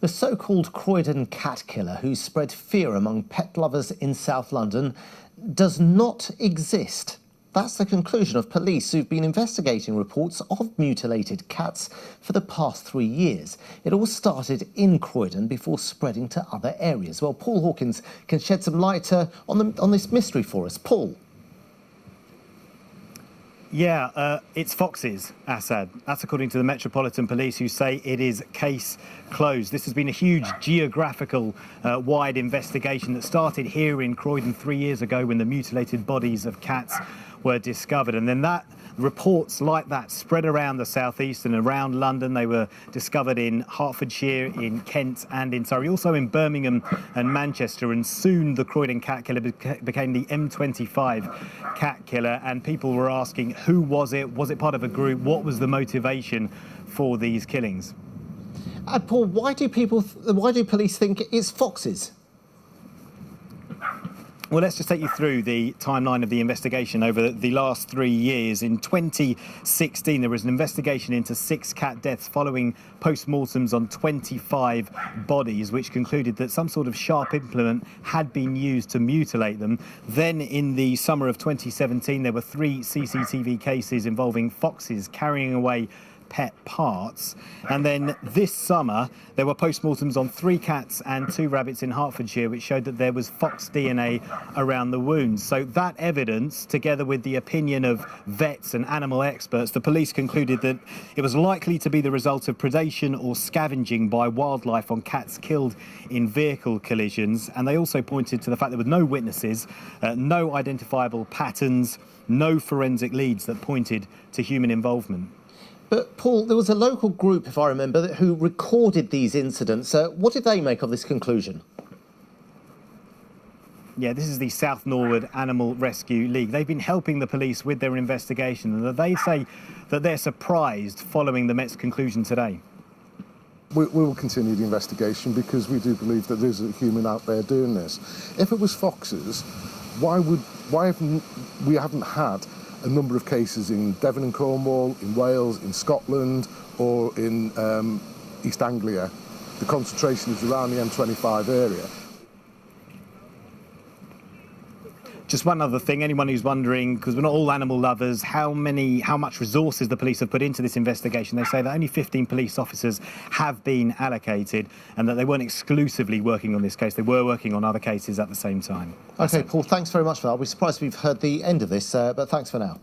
The so-called Croydon cat killer who spread fear among pet lovers in South London does not exist. That's the conclusion of police who've been investigating reports of mutilated cats for the past 3 years. It all started in Croydon before spreading to other areas. Well, Paul Hawkins can shed some light on this mystery for us. Paul. Yeah, it's foxes, Assad. That's according to the Metropolitan Police, who say it is case closed. This has been a huge geographical wide investigation that started here in Croydon 3 years ago when the mutilated bodies of cats were discovered. And then that reports like that spread around the southeast and around London. They were discovered in Hertfordshire, in Kent and in Surrey, also in Birmingham and Manchester. And soon the Croydon cat killer became the M25 cat killer. And people were asking, who was it? Was it part of a group? What was the motivation for these killings? Paul, why do police think it's foxes? Well, let's just take you through the timeline of the investigation over the last 3 years. In 2016, there was an investigation into 6 cat deaths following post-mortems on 25 bodies, which concluded that some sort of sharp implement had been used to mutilate them. Then in the summer of 2017, there were 3 CCTV cases involving foxes carrying away pet parts. And then this summer there were post-mortems on 3 cats and 2 rabbits in Hertfordshire, which showed that there was fox DNA around the wounds. So that evidence, together with the opinion of vets and animal experts, the police concluded that it was likely to be the result of predation or scavenging by wildlife on cats killed in vehicle collisions. And they also pointed to the fact there were no witnesses, no identifiable patterns, no forensic leads that pointed to human involvement. But, Paul, there was a local group, if I remember, who recorded these incidents. What did they make of this conclusion? Yeah, this is the South Norwood Animal Rescue League. They've been helping the police with their investigation, and they say that they're surprised following the Met's conclusion today. We will continue the investigation because we do believe that there's a human out there doing this. If it was foxes, why haven't we had a number of cases in Devon and Cornwall, in Wales, in Scotland, or in East Anglia? The concentration is around the M25 area. Just one other thing, anyone who's wondering, because we're not all animal lovers, how much resources the police have put into this investigation. They say that only 15 police officers have been allocated and that they weren't exclusively working on this case. They were working on other cases at the same time. OK, Paul, thanks very much for that. I'll be surprised if we've heard the end of this, but thanks for now.